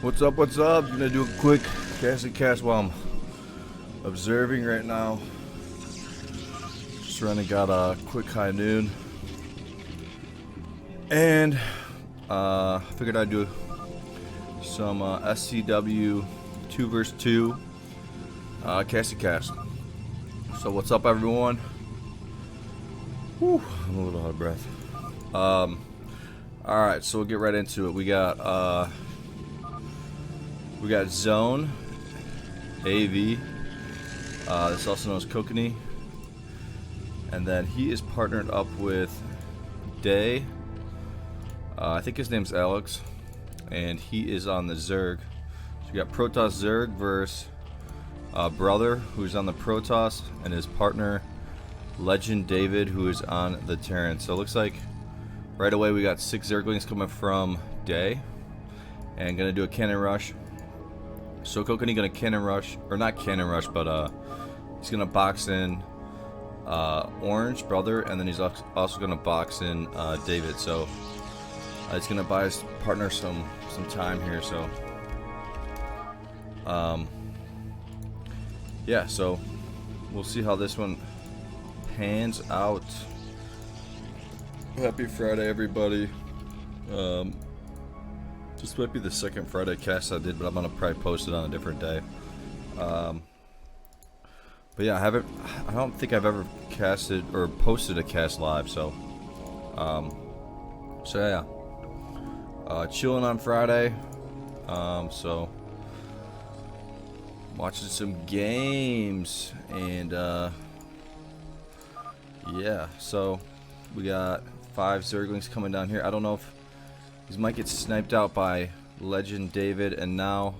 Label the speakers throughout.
Speaker 1: What's up, what's up? Gonna do a quick casting cast while I'm observing right now. Just running, got a quick high noon. And figured I'd do some SCW 2v2 casting cast. So what's up, everyone? Whew, I'm a little out of breath. Alright, so we'll get right into it. We got Zone, AV, this also known as Kokanee, and then he is partnered up with Day, I think his name's Alex, and he is on the Zerg. So we got Protoss Zerg versus Brother, who's on the Protoss, and his partner Legend David, who is on the Terran. So it looks like right away we got 6 Zerglings coming from Day, and gonna do a cannon rush. So Kokanee gonna cannon rush, or not cannon rush, but he's gonna box in Orange, Brother, and then he's also gonna box in David. So he's gonna buy his partner some time here. So yeah, so we'll see how this one pans out. Happy Friday, everybody. This might be the second Friday cast I did, but I'm gonna probably post it on a different day. But yeah, I don't think I've ever casted or posted a cast live. So yeah, chilling on Friday. So watching some games, and yeah. So we got 5 Zerglings coming down here. I don't know if these might get sniped out by Legend David, and now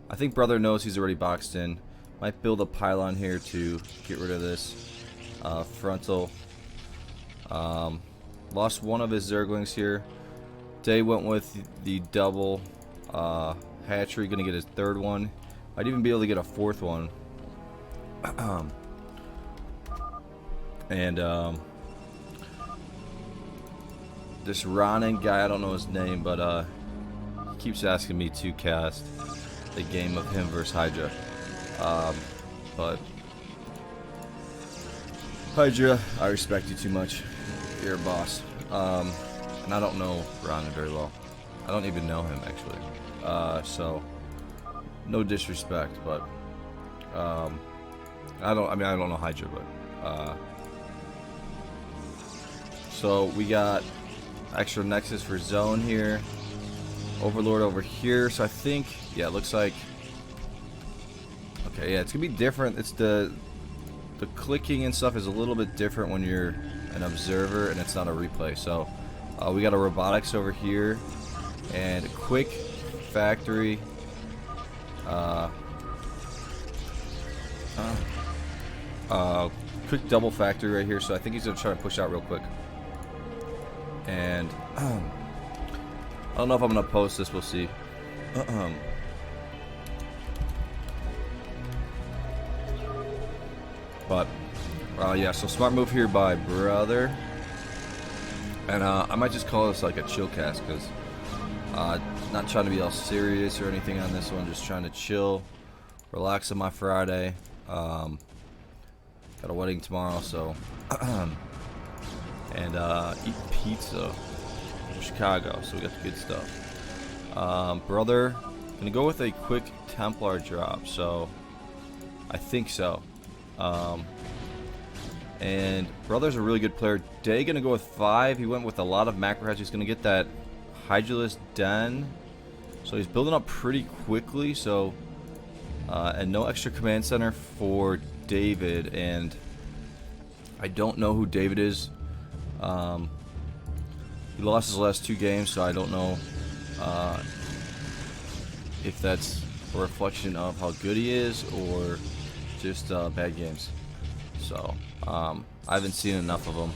Speaker 1: I think Brother knows he's already boxed in. Might build a pylon here to get rid of this frontal. Lost one of his Zerglings here. Day went with the double hatchery, gonna get his 3rd one. Might even be able to get a 4th one. And this Ronin guy, I don't know his name, but he keeps asking me to cast a game of him versus Hydra. But Hydra, I respect you too much. You're a boss. And I don't know Ronin very well. I don't even know him, actually. So no disrespect, but I don't know Hydra, but so we got extra Nexus for Zone here, Overlord over here. So I think, yeah, it looks like, okay, yeah, it's gonna be different. It's the clicking and stuff is a little bit different when you're an observer and it's not a replay. So we got a robotics over here and a quick factory. Quick double factory right here. So I think he's gonna try to push out real quick. And I don't know if I'm gonna post this. We'll see. But yeah, so smart move here by Brother. And I might just call this like a chill cast, because not trying to be all serious or anything on this one. Just trying to chill, relax on my Friday. Got a wedding tomorrow, so and eat pizza in Chicago, so we got the good stuff. Brother gonna go with a quick Templar drop, so I think so. And Brother's a really good player. Day gonna go with 5. He went with a lot of macro hatch. He's gonna get that Hydralisk Den, so he's building up pretty quickly. So and no extra command center for David, and I don't know who David is. He lost his last 2 games, so I don't know if that's a reflection of how good he is or just bad games. So I haven't seen enough of him,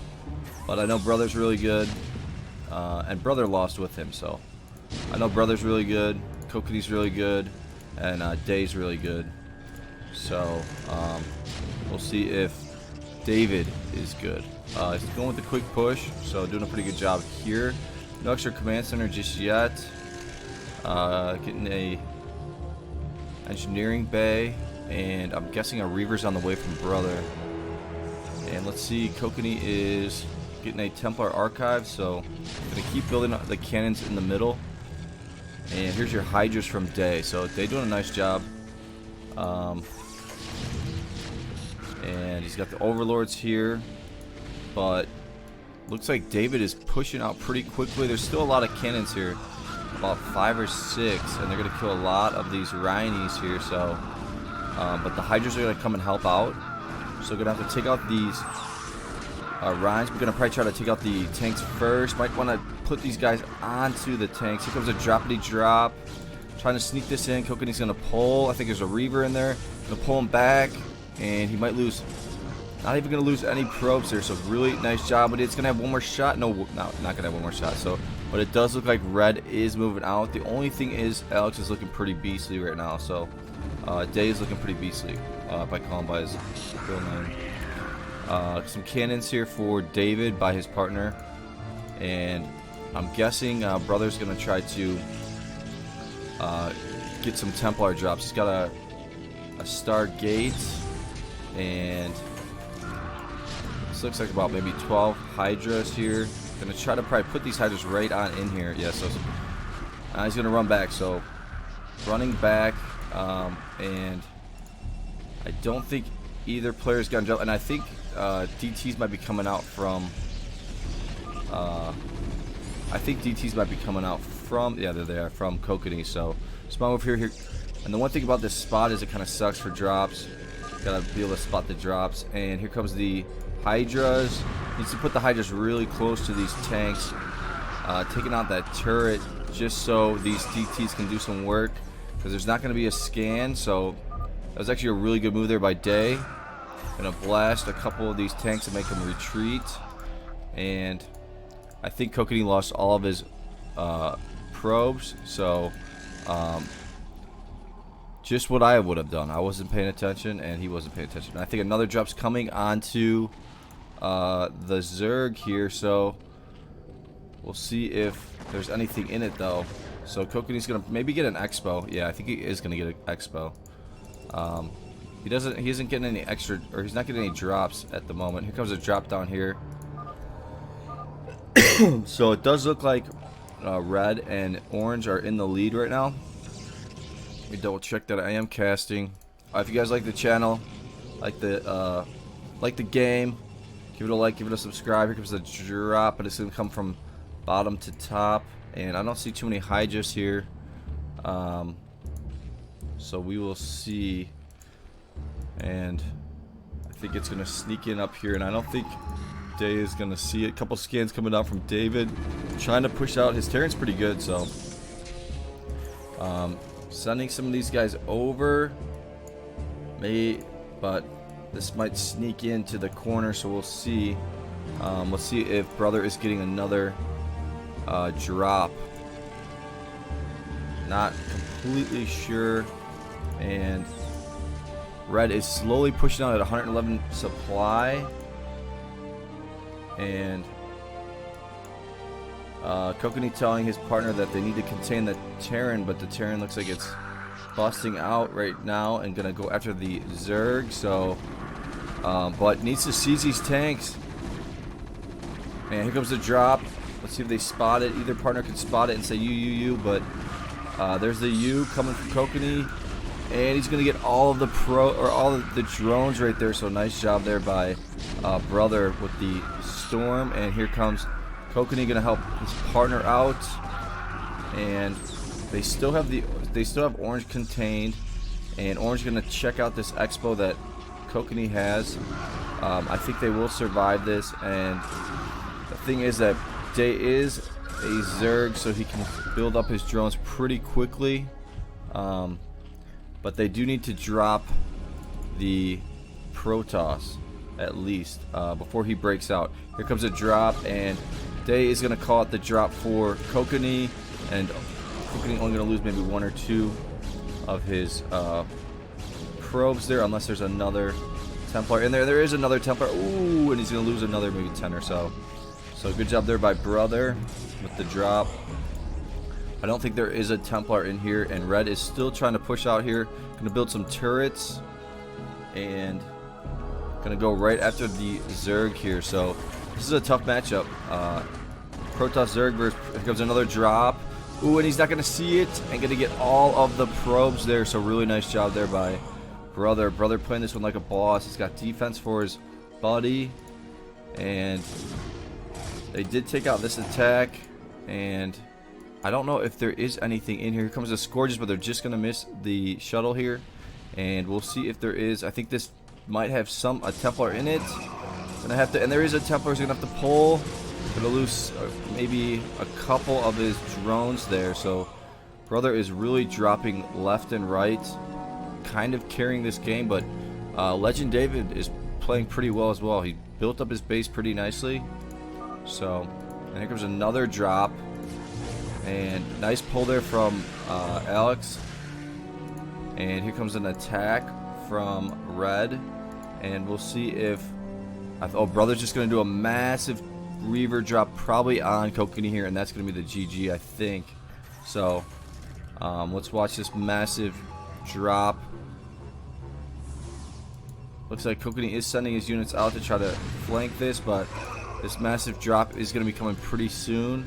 Speaker 1: but I know Brother's really good, and Brother lost with him, so I know Brother's really good, Kokanee's really good, and Day's really good. So we'll see if David is good. He's going with the quick push, so doing a pretty good job here. No extra command center just yet. Getting a engineering bay, and I'm guessing a Reaver's on the way from Brother. And let's see, Kokanee is getting a Templar archive, so I'm gonna keep building the cannons in the middle. And here's your Hydras from Day. So Day doing a nice job. And he's got the Overlords here, but looks like David is pushing out pretty quickly. There's still a lot of cannons here, about 5 or 6, and they're gonna kill a lot of these Rhinies here. So, but the Hydras are gonna come and help out. So we're gonna have to take out these Rhines. We're gonna probably try to take out the tanks first. Might want to put these guys onto the tanks. Here comes a droppity drop. Trying to sneak this in. Kokanee's gonna pull. I think there's a Reaver in there. Gonna pull him back, and he might lose. Not even gonna lose any probes there. So really nice job. But it's gonna have one more shot. No, not gonna have one more shot. So, but it does look like Red is moving out. The only thing is Alex is looking pretty beastly right now. So Day is looking pretty beastly. If I call him by his real name. Some cannons here for David by his partner, and I'm guessing Brother's gonna try to get some Templar drops. He's got a Stargate, and this looks like about maybe 12 Hydras here. Gonna try to probably put these Hydras right on in here. Yeah, so he's gonna run back. So running back, and I don't think either player's gonna jump, and I think DTs might be coming out from yeah, there they are, from Kokanee. So spot move here, and the one thing about this spot is it kind of sucks for drops. Gotta be able to spot the drops. And here comes the Hydras. Needs to put the Hydras really close to these tanks, taking out that turret just so these DTs can do some work, because there's not going to be a scan. So that was actually a really good move there by Day. Gonna blast a couple of these tanks and make them retreat. And I think Kokanee lost all of his probes. So just what I would have done. I wasn't paying attention, and he wasn't paying attention. I think another drop's coming onto the Zerg here. So we'll see if there's anything in it though. So Kokanee's gonna maybe get an Expo. Yeah, I think he is gonna get an Expo. He isn't getting any extra, or he's not getting any drops at the moment. Here comes a drop down here. So it does look like Red and Orange are in the lead right now. Let me double check that I am casting. If you guys like the channel, like the game, give it a like, give it a subscribe. Here comes the drop, but it's gonna come from bottom to top, and I don't see too many Hydras here. So we will see. And I think it's going to sneak in up here, and I don't think Day is going to see it. A couple scans coming out from David, trying to push out. His Terran's pretty good, so sending some of these guys over, but this might sneak into the corner, so we'll see. Let's see if Brother is getting another drop. Not completely sure. And Red is slowly pushing out at 111 supply, and Kokanee telling his partner that they need to contain the Terran, but the Terran looks like it's busting out right now and gonna go after the Zerg. So, but needs to seize these tanks. And here comes the drop. Let's see if they spot it. Either partner can spot it and say you, but there's the U coming from Kokanee. And he's gonna get all of the the drones right there. So nice job there by Brother with the storm. And here comes Kokanee gonna help his partner out. And they still have Orange contained. And Orange gonna check out this Expo that Kokanee has. I think they will survive this. And the thing is that Day is a Zerg, so he can build up his drones pretty quickly. But they do need to drop the Protoss at least before he breaks out. Here comes a drop, and Day is going to call out the drop for Kokanee, and Kokanee only going to lose maybe 1 or 2 of his probes there, unless there's another Templar in there. There is another Templar. Ooh, and he's going to lose another maybe 10 or so. So good job there by Brother with the drop. I don't think there is a Templar in here, and red is still trying to push out here. Gonna build some turrets, and gonna go right after the Zerg here. So this is a tough matchup. Protoss Zerg versus, here comes another drop. Ooh, and he's not gonna see it, and gonna get all of the probes there. So really nice job there by Brother. Brother playing this one like a boss. He's got defense for his buddy, and they did take out this attack, and I don't know if there is anything in here. Here comes the Scourges, but they're just going to miss the shuttle here. And we'll see if there is. I think this might have a Templar in it. Gonna have to, and there is a Templar. He's going to have to pull. Going to lose maybe a couple of his drones there. So Brother is really dropping left and right. Kind of carrying this game, but Legend David is playing pretty well as well. He built up his base pretty nicely. So, and here comes another drop. And nice pull there from Alex. And here comes an attack from red. And we'll see if... oh, Brother's just going to do a massive Reaver drop probably on Kokanee here. And that's going to be the GG, I think. So, let's watch this massive drop. Looks like Kokanee is sending his units out to try to flank this. But this massive drop is going to be coming pretty soon.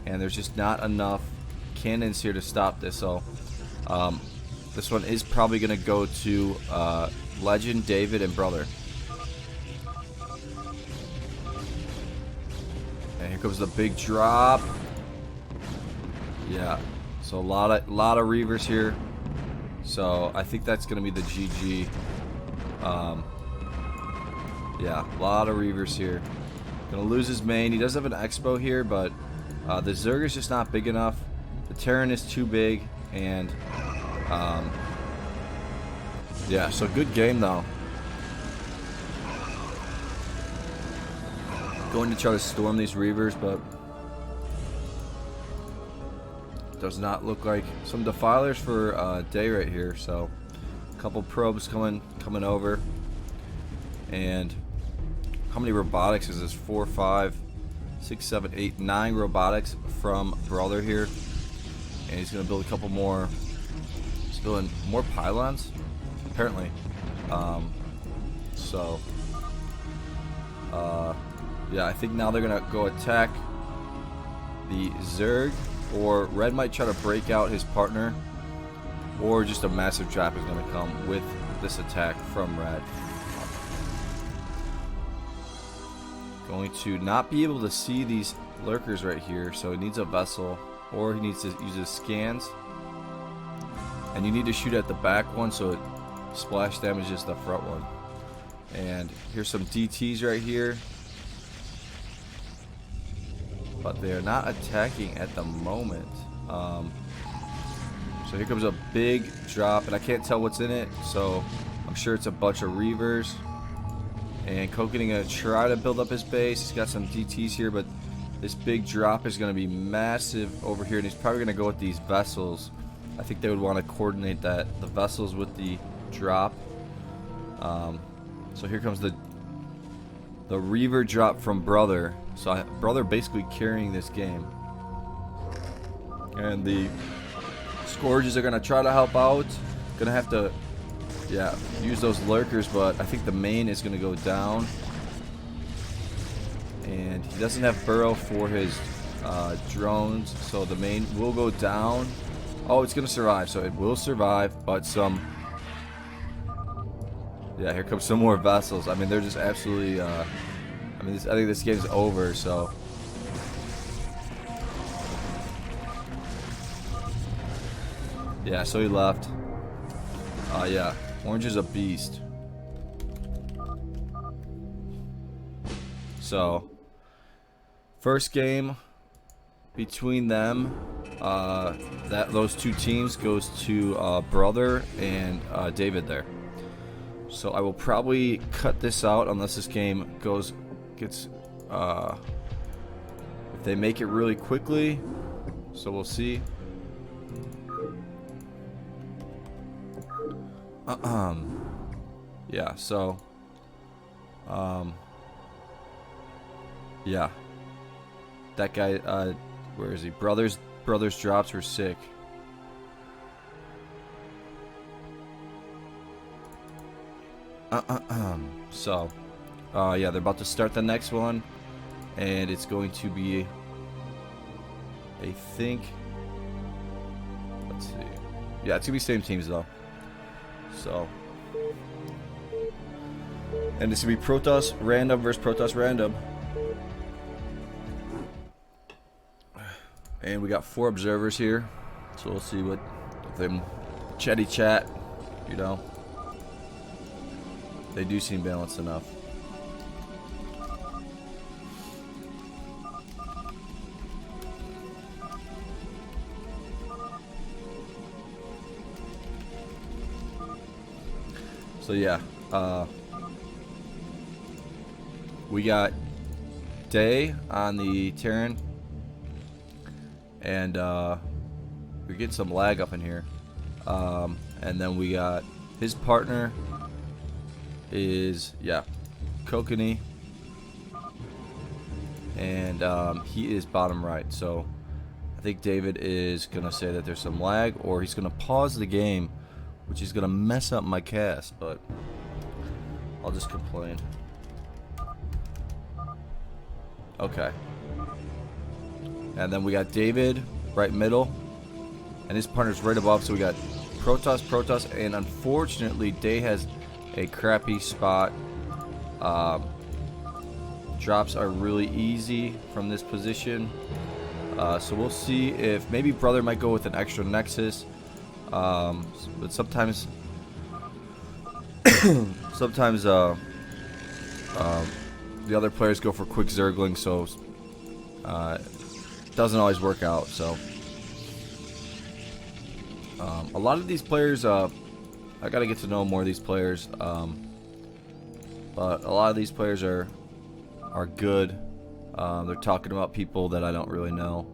Speaker 1: And there's just not enough cannons here to stop this. So this one is probably going to go to Legend, David, and Brother. And here comes the big drop. Yeah. So a lot of Reavers here. So I think that's going to be the GG. Yeah, a lot of Reavers here. Going to lose his main. He does have an Expo here, but... the Zerg is just not big enough. The Terran is too big, and yeah, so good game though. Going to try to storm these Reavers, but does not look like. Some Defilers for Day right here. So a couple probes coming over, and how many robotics is this? 4, 5, 6, 7, 8, 9 robotics from Brother here. And he's going to build a couple more. He's building more pylons, apparently. Yeah, I think now they're going to go attack the Zerg. Or red might try to break out his partner. Or just a massive trap is going to come with this attack from red. Going to not be able to see these lurkers right here, so he needs a vessel, or he needs to use his scans. And you need to shoot at the back one so it splash damages the front one. And here's some DTs right here, but they are not attacking at the moment. So here comes a big drop, and I can't tell what's in it, so I'm sure it's a bunch of Reavers. And Kokanee gonna try to build up his base. He's got some DTs here, but this big drop is gonna be massive over here, and he's probably gonna go with these vessels. I think they would want to coordinate the vessels with the drop. So here comes the Reaver drop from Brother. So Brother basically carrying this game, and the Scourges are gonna try to help out. Gonna have to. Yeah, use those lurkers, but I think the main is going to go down. And he doesn't have burrow for his drones, so the main will go down. Oh, it's going to survive, so it will survive, but some... Yeah, here comes some more vessels. I mean, they're just absolutely... I think this game's over, so... Yeah, so he left. Yeah. Orange is a beast. So, first game between them, those two teams goes to Brother and David there. So I will probably cut this out unless this game gets if they make it really quickly. So we'll see. Yeah, so yeah, that guy Where is he? Brothers drops were sick. So, yeah, they're about to start the next one, and it's going to be, I think, let's see, yeah, it's gonna be same teams though. So, and it's gonna be Protoss random versus Protoss random, and we got 4 observers here, so we'll see what them chatty chat, you know. They do seem balanced enough. So yeah, we got Day on the Terran, and we're getting some lag up in here. And then we got his partner is, yeah, Kokanee, and he is bottom right. So I think David is gonna say that there's some lag, or he's gonna pause the game, which is gonna mess up my cast, but I'll just complain. Okay, and then we got David right middle, and his partner's right above. So we got Protoss, and unfortunately Day has a crappy spot. Drops are really easy from this position, so we'll see if maybe Brother might go with an extra Nexus, but sometimes the other players go for quick Zergling, so it doesn't always work out. So a lot of these players, I gotta get to know more of these players, but a lot of these players are good. They're talking about people that I don't really know,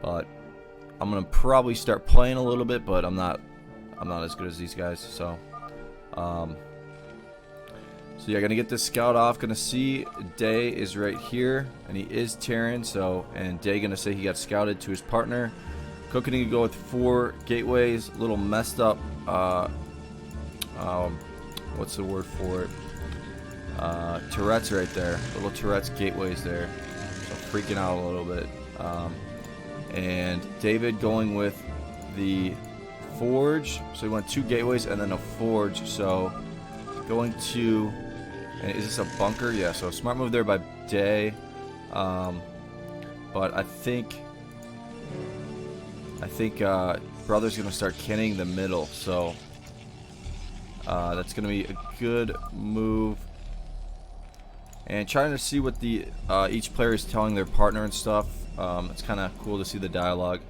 Speaker 1: but I'm gonna probably start playing a little bit, but I'm not as good as these guys. So so yeah, gonna get this scout off. Gonna see Day is right here, and he is Terran. So, and Day gonna say he got scouted to his partner. Kokanee can go with 4 gateways, little messed up, what's the word for it? Turrets right there, little turrets, gateways there. So freaking out a little bit. And David going with the forge. So he went 2 gateways and then a forge. So going to, and is this a bunker? Yeah. So smart move there by Day. But I think Brother's gonna start canning the middle, so that's gonna be a good move. And trying to see what the each player is telling their partner and stuff. It's kind of cool to see the dialogue.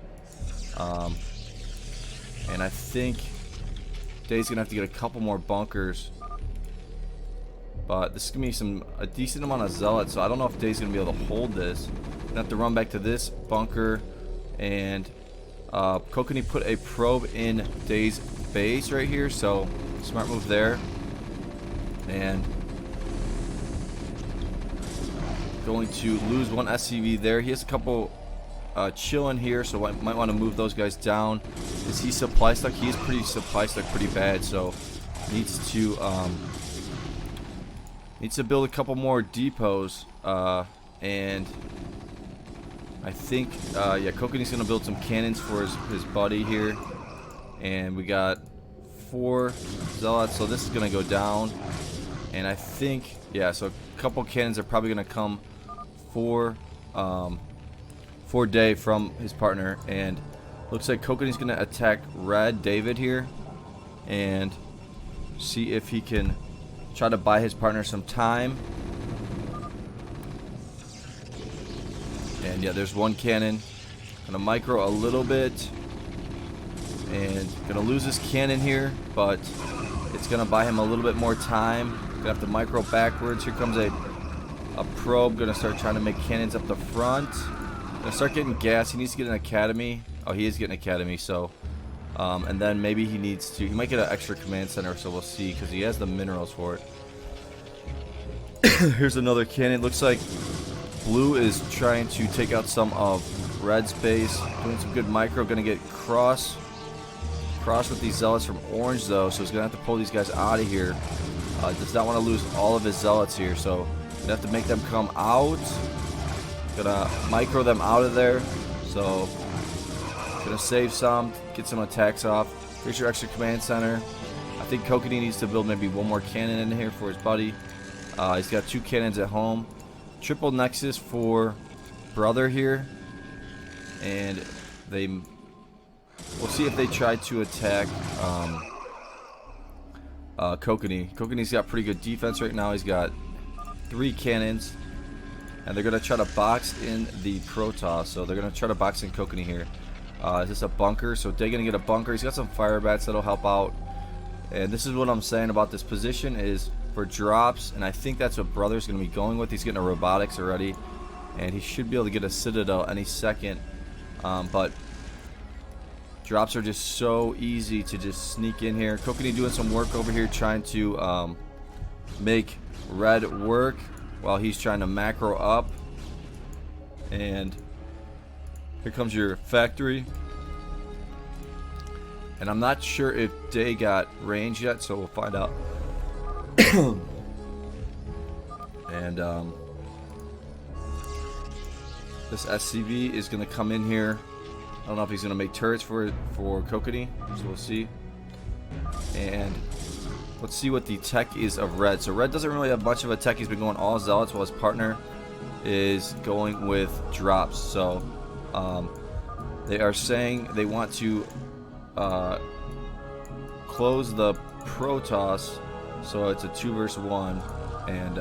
Speaker 1: And I think Day's gonna have to get a couple more bunkers, but this is gonna be a decent amount of zealots. So I don't know if Day's gonna be able to hold this. Gonna have to run back to this bunker, and Kokanee put a probe in Day's base right here, so smart move there. And going to lose 1 SCV there. He has a couple chilling here, so I might want to move those guys down. Is he supply stuck? He is pretty supply stuck, pretty bad, so needs to build a couple more depots, and I think, yeah, Kokanee's going to build some cannons for his buddy here. And we got 4 zealots, so this is going to go down. And I think, yeah, so a couple cannons are probably going to come for Day from his partner. And looks like Kokanee's going to attack Red David here and see if he can try to buy his partner some time. And yeah, there's 1 cannon. Gonna micro a little bit, and gonna lose this cannon here, but it's gonna buy him a little bit more time. Gonna have to micro backwards. Here comes a probe. Gonna start trying to make cannons up the front. Gonna start getting gas. He needs to get an academy. Oh, he is getting academy. So, and then maybe he might get an extra command center. So we'll see, because he has the minerals for it. Here's another cannon. Looks like Blue is trying to take out some of Red's base, doing some good micro. Gonna get cross with these zealots from Orange though, so he's gonna have to pull these guys out of here. Does not want to lose all of his zealots here, so gonna have to make them come out. Gonna micro them out of there, so gonna save some, get some attacks off. Here's your extra command center. I think Kokanee needs to build maybe one more cannon in here for his buddy. He's got 2 cannons at home. Triple Nexus for Brother here, and we'll see if they try to attack Kokanee. Kokanee's got pretty good defense right now. He's got 3 cannons, and they're gonna try to box in the Protoss. So they're gonna try to box in Kokanee here. Is this a bunker? So they're gonna get a bunker. He's got some fire bats that'll help out. And this is what I'm saying about this position is for drops, and I think that's what Brother's gonna be going with. He's getting a robotics already, and he should be able to get a Citadel any second. But drops are just so easy to just sneak in here. Kokanee doing some work over here trying to make Red work while he's trying to macro up. And here comes your factory. And I'm not sure if Day got range yet, so we'll find out. And this SCV is going to come in here. I don't know if he's going to make turrets for Kokanee, so we'll see. And let's see what the tech is of Red. So Red doesn't really have much of a tech. He's been going all zealots while his partner is going with drops. So they are saying they want to close the Protoss, so it's a 2 versus 1, and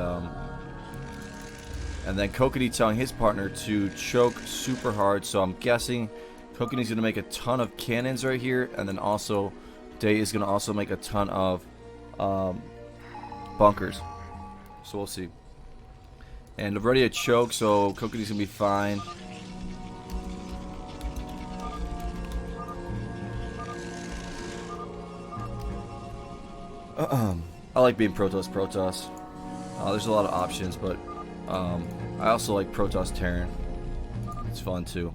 Speaker 1: then Kokanee telling his partner to choke super hard. So I'm guessing Kokanee's gonna make a ton of cannons right here, and then also Day is gonna also make a ton of bunkers. So we'll see. And already a choke, so Kokanee's gonna be fine. I like being Protoss. There's a lot of options, but I also like Protoss Terran. It's fun too.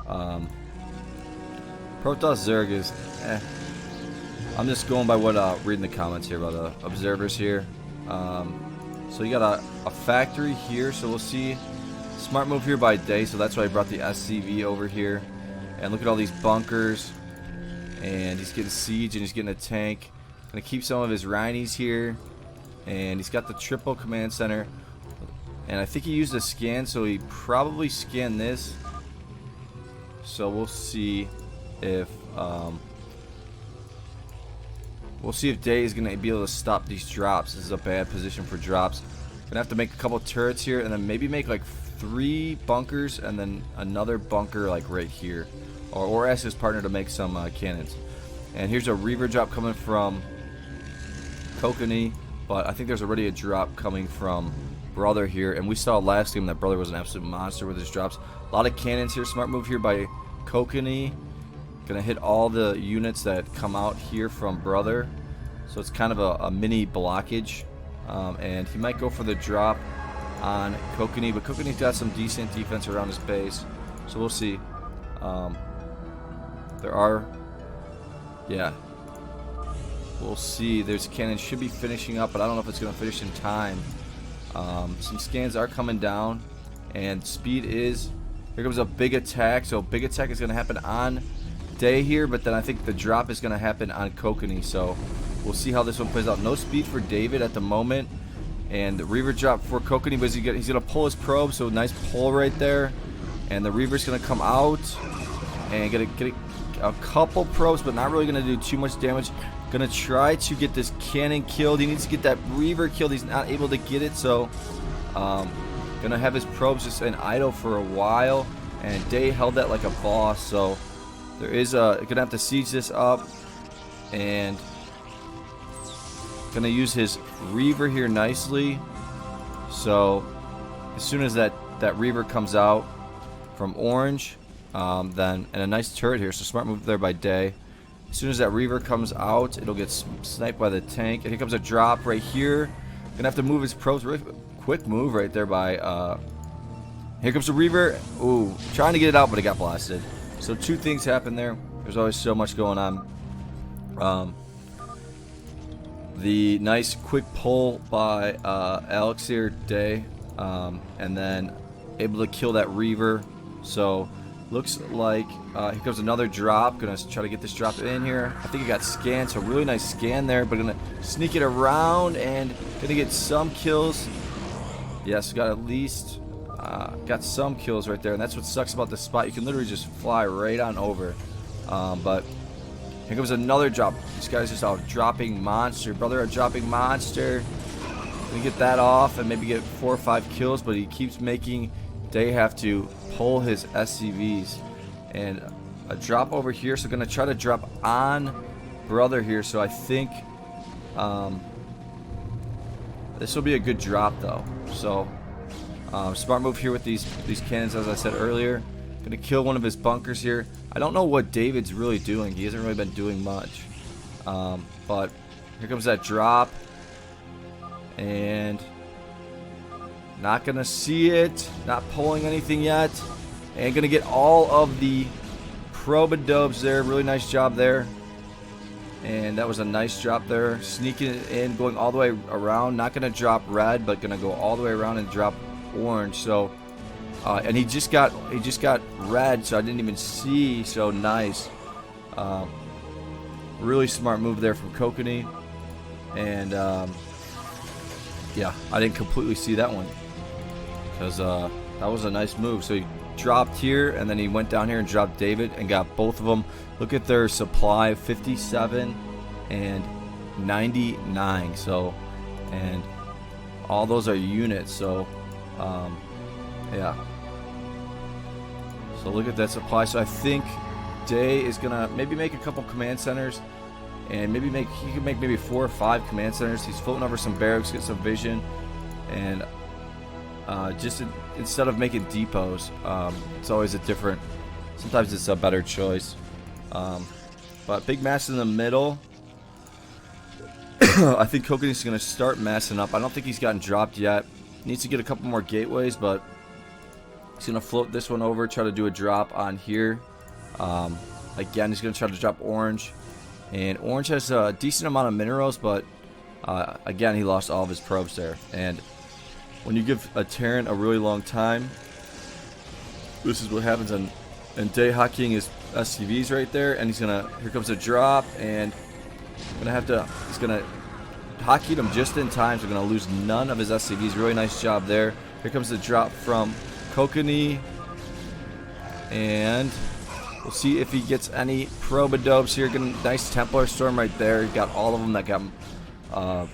Speaker 1: Protoss Zerg is I'm just going by what reading the comments here by the observers here. So you got a factory here, so we'll see. Smart move here by Day, so that's why I brought the SCV over here. And look at all these bunkers, and he's getting siege and he's getting a tank. Gonna keep some of his Rhinies here, and he's got the triple command center, and I think he used a scan, so he probably scanned this. So we'll see if Day is gonna be able to stop these drops. This is a bad position for drops. Gonna have to make a couple turrets here, and then maybe make like 3 bunkers, and then another bunker like right here, or ask his partner to make some cannons. And here's a Reaver drop coming from Kokanee, but I think there's already a drop coming from Brother here, and we saw last game that Brother was an absolute monster with his drops. A lot of cannons here. Smart move here by Kokanee. Gonna hit all the units that come out here from Brother, so it's kind of a mini blockage. And he might go for the drop on Kokanee, but Kokanee's got some decent defense around his base, so we'll see. We'll see. There's cannon should be finishing up, but I don't know if it's going to finish in time. Some scans are coming down, and speed is. Here comes a big attack. So big attack is going to happen on Day here, but then I think the drop is going to happen on Kokanee. So we'll see how this one plays out. No speed for David at the moment, and the Reaver drop for Kokanee, but he's going to pull his probe. So nice pull right there, and the Reaver's going to come out and get a couple probes, but not really going to do too much damage. Gonna try to get this cannon killed. He needs to get that Reaver killed. He's not able to get it, so gonna have his probes just in idle for a while. And Day held that like a boss, so there is gonna have to siege this up, and gonna use his Reaver here nicely. So as soon as that Reaver comes out from Orange, then and a nice turret here. So smart move there by Day. As soon as that Reaver comes out, it'll get sniped by the tank. And here comes a drop right here. Gonna have to move his probes. Really quick move right there by Here comes the Reaver. Ooh, trying to get it out, but it got blasted. So 2 things happened there. There's always so much going on. The nice quick pull by Alex here, Day, and then able to kill that Reaver. So looks like here comes another drop. Gonna try to get this drop in here. I think it got scanned, so really nice scan there, but gonna sneak it around and gonna get some kills. Yes, got at least got some kills right there, and that's what sucks about this spot. You can literally just fly right on over. But here comes another drop. This guy's just out dropping monster. Brother, a dropping monster. Gonna get that off and maybe get 4 or 5 kills, but he keeps making Day have to pull his SCVs. And a drop over here, so gonna try to drop on Brother here. So I think this will be a good drop though. So smart move here with these cannons, as I said earlier. Gonna kill one of his bunkers here. I don't know what David's really doing. He hasn't really been doing much. But here comes that drop. And not gonna see it. Not pulling anything yet. And gonna get all of the proba-dubs there. Really nice job there. And that was a nice drop there. Sneaking it in, going all the way around. Not gonna drop red, but gonna go all the way around and drop orange. So and he just got red, so I didn't even see. So nice. Really smart move there from Kokanee. And yeah, I didn't completely see that one, because that was a nice move. So he dropped here, and then he went down here and dropped David and got both of them. Look at their supply, 57 and 99. So, and all those are units. So yeah, so look at that supply. So I think Day is gonna maybe make a couple command centers, and maybe he can make maybe 4 or 5 command centers. He's floating over some barracks, get some vision, and just instead of making depots, it's always a different. Sometimes it's a better choice. But big mass in the middle. I think Kokanee's going to start massing up. I don't think he's gotten dropped yet. Needs to get a couple more gateways, but he's going to float this one over, try to do a drop on here. Again, he's going to try to drop orange. And orange has a decent amount of minerals, but again, he lost all of his probes there. And when you give a Terran a really long time, this is what happens. And Day hockeying his SCVs right there, and here comes a drop, and he's gonna hockey them just in time, so gonna lose none of his SCVs. Really nice job there. Here comes the drop from Kokanee, and we'll see if he gets any proba-dopes here. Nice Templar Storm right there. He got all of them that got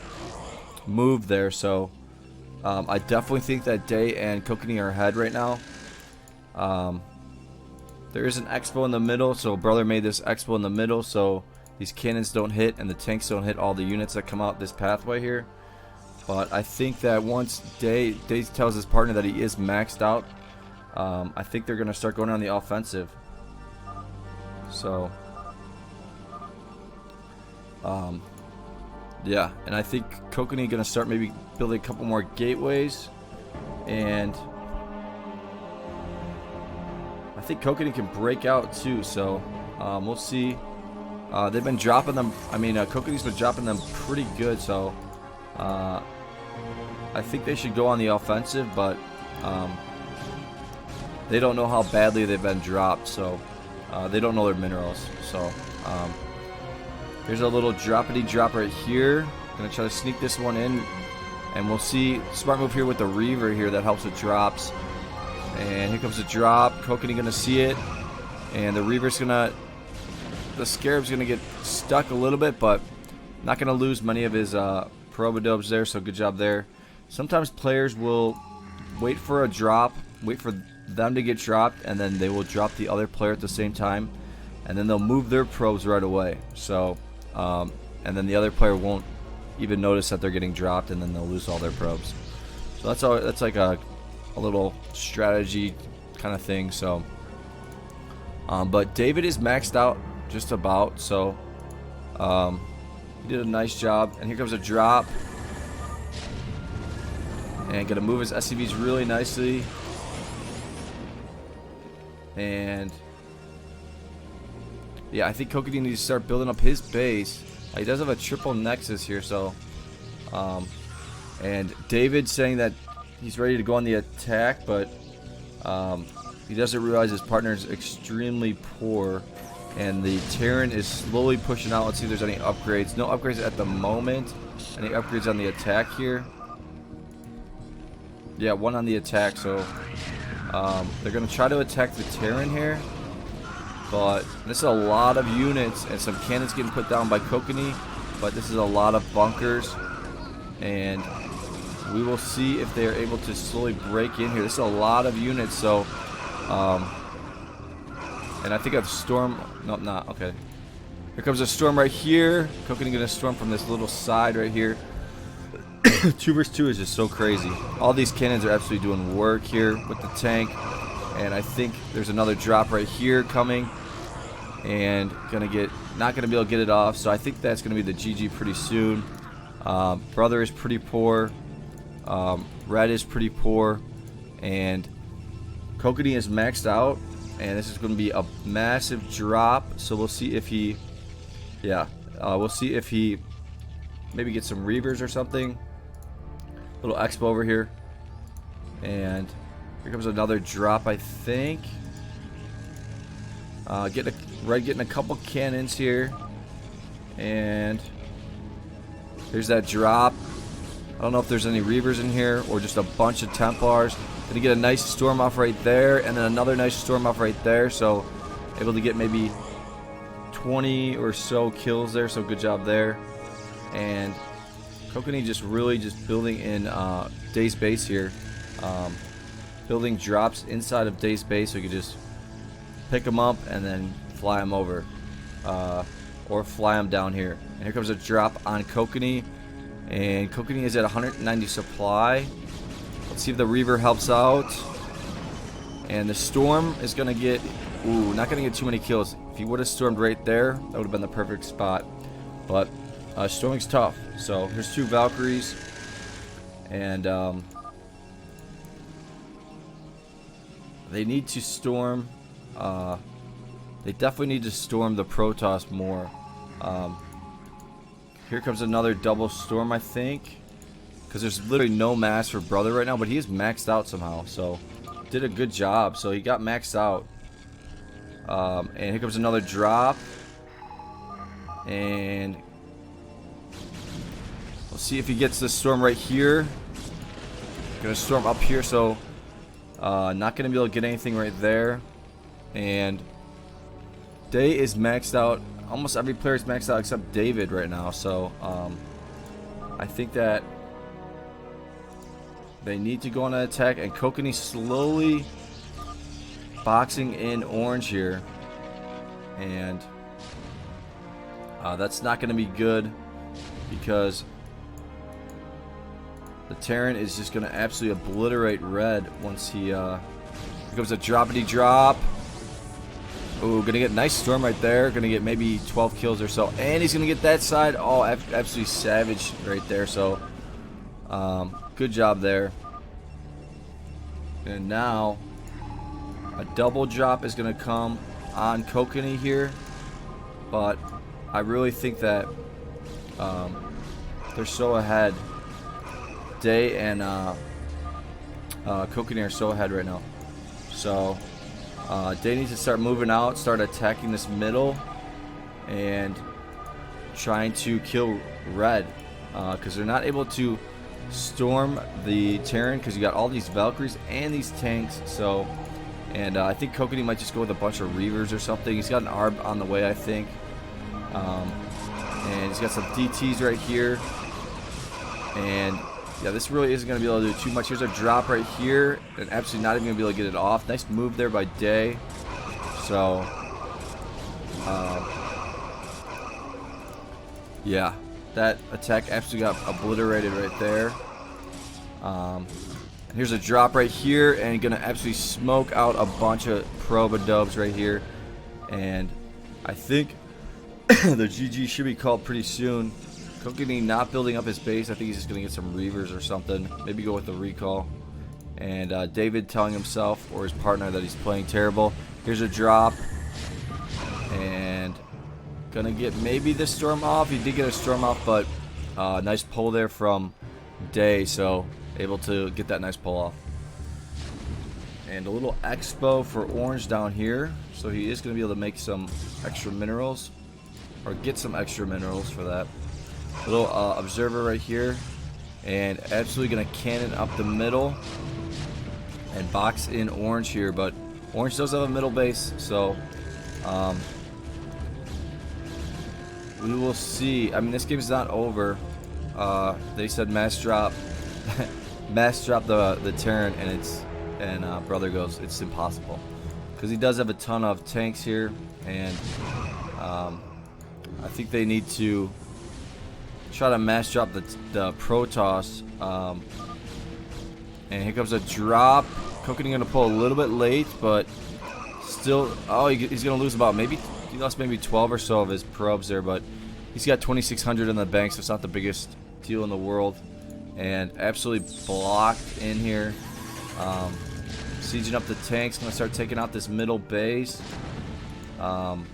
Speaker 1: moved there. So I definitely think that Day and Kokanee are ahead right now. There is an expo in the middle, so Brother made this expo in the middle, so these cannons don't hit and the tanks don't hit all the units that come out this pathway here. But I think that once Day tells his partner that he is maxed out, I think they're going to start going on the offensive. So yeah, and I think Kokanee going to start maybe building a couple more gateways, and I think Kokanee can break out too. So we'll see. They've been dropping them. I mean, Kokanee's been dropping them pretty good. So I think they should go on the offensive, but they don't know how badly they've been dropped. So they don't know their minerals. So here's a little droppity drop right here. Gonna try to sneak this one in, and we'll see. Smart move here with the Reaver here that helps with drops. And here comes the drop. Kokanee gonna see it, and the Reaver's the Scarab's gonna get stuck a little bit, but not gonna lose many of his proba-dubs there. So good job there. Sometimes players will wait for a drop, wait for them to get dropped, and then they will drop the other player at the same time, and then they'll move their probes right away. So and then the other player won't even notice that they're getting dropped, and then they'll lose all their probes. So that's like a little strategy kind of thing. So but David is maxed out just about, so he did a nice job. And here comes a drop, and gonna move his SCVs really nicely. And yeah, I think Kokanee needs to start building up his base. He does have a triple nexus here, so and David saying that he's ready to go on the attack, but he doesn't realize his partner is extremely poor, and the Terran is slowly pushing out. Let's see if there's any upgrades. No upgrades at the moment. Any upgrades on the attack here? Yeah, one on the attack, so they're going to try to attack the Terran here. But this is a lot of units and some cannons getting put down by Kokanee. But this is a lot of bunkers. And we will see if they are able to slowly break in here. This is a lot of units, so and I think I've storm. No, not okay. Here comes a storm right here. Kokanee gonna storm from this little side right here. 2 versus 2 is just so crazy. All these cannons are absolutely doing work here with the tank. And I think there's another drop right here coming, and not gonna be able to get it off. So I think that's gonna be the GG pretty soon. Brother is pretty poor. Red is pretty poor, and Kokanee is maxed out, and this is gonna be a massive drop. So we'll see if he, we'll see if he maybe gets some Reavers or something. Little expo over here, and here comes another drop, I think. Getting a couple cannons here, and there's that drop. I don't know if there's any Reavers in here or just a bunch of Templars. Gonna get a nice storm off right there, and then another nice storm off right there. So able to get maybe 20 or so kills there. So good job there. And Kokanee just really just building in Day's base here. Building drops inside of Day's base, so you can just pick them up and then fly them over, or fly them down here. And here comes a drop on Kokanee, and Kokanee is at 190 supply. Let's see if the Reaver helps out. And the storm is gonna get, not gonna get too many kills. If he would have stormed right there, that would have been the perfect spot. But storming's tough. So here's 2 Valkyries, and they need to storm. They definitely need to storm the Protoss more. Here comes another double storm, I think, because there's literally no mass for Brother right now, but he is maxed out somehow. So did a good job. So he got maxed out. And here comes another drop, and we'll see if he gets the storm right here. Gonna storm up here, so not gonna be able to get anything right there. And Day is maxed out. Almost every player is maxed out except David right now. So I think that they need to go on an attack, and Kokanee slowly boxing in orange here, and that's not going to be good, because the Terran is just going to absolutely obliterate red once he here comes a droppity drop. Ooh, gonna get a nice storm right there. Gonna get maybe 12 kills or so, and he's gonna get that side. Oh, absolutely savage right there. So good job there. And now a double drop is gonna come on Kokanee here, but I really think that they're so ahead. Day and Kokanee are so ahead right now. So Day needs to start moving out, start attacking this middle, and trying to kill red, because they're not able to storm the Terran because you got all these Valkyries and these tanks. So, and I think Kokanee might just go with a bunch of Reavers or something. He's got an ARB on the way, I think, and he's got some DTs right here. And yeah, this really isn't going to be able to do too much. Here's a drop right here, and absolutely not even going to be able to get it off. Nice move there by Day. So, yeah, that attack absolutely got obliterated right there. Here's a drop right here, and going to absolutely smoke out a bunch of probe-a-dubs right here. And I think the GG should be called pretty soon. Kokanee not building up his base. I think he's just going to get some Reavers or something. Maybe go with the recall. And David telling himself or his partner that he's playing terrible. Here's a drop. And gonna get maybe the storm off. He did get a storm off, but nice pull there from Day, so able to get that nice pull off. And a little expo for orange down here, so he is gonna be able to make some extra minerals, or get some extra minerals for that. Little observer right here, and absolutely gonna cannon up the middle and box in orange here, but orange does have a middle base, so we will see. I mean, this game's not over. They said mass drop, mass drop the Terran, and brother goes, it's impossible, because he does have a ton of tanks here, and I think they need to try to mass drop the Protoss. And here comes a drop. Kokanee gonna pull a little bit late, but still. Oh, he's gonna lose about maybe. He lost maybe 12 or so of his probes there, but he's got 2,600 in the bank, so it's not the biggest deal in the world. And absolutely blocked in here. Sieging up the tanks, gonna start taking out this middle base. And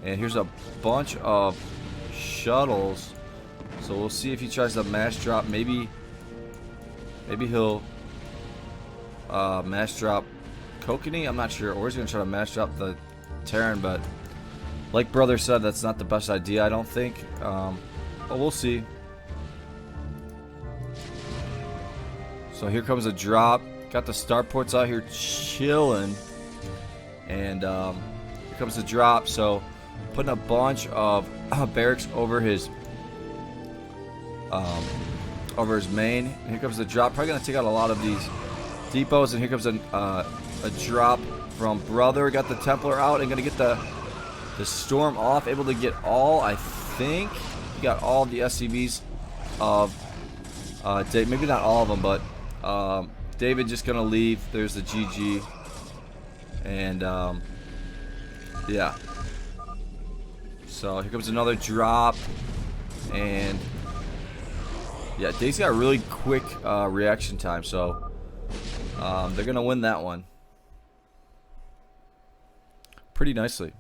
Speaker 1: here's a bunch of shuttles, so we'll see if he tries to mass drop. Maybe he'll mass drop Kokanee. I'm not sure, or he's gonna try to mass drop the Terran, but like brother said, that's not the best idea, I don't think. But we'll see. So here comes a drop. Got the starports out here chilling, and here comes the drop. So putting a bunch of barracks over his main. And here comes the drop. Probably gonna take out a lot of these depots. And here comes a drop from brother. Got the Templar out and gonna get the storm off. Able to get all, I think he got all the SCVs of maybe not all of them, but David just gonna leave. There's the GG, and yeah. So here comes another drop, and yeah, Dave's got a really quick reaction time, so they're gonna win that one pretty nicely.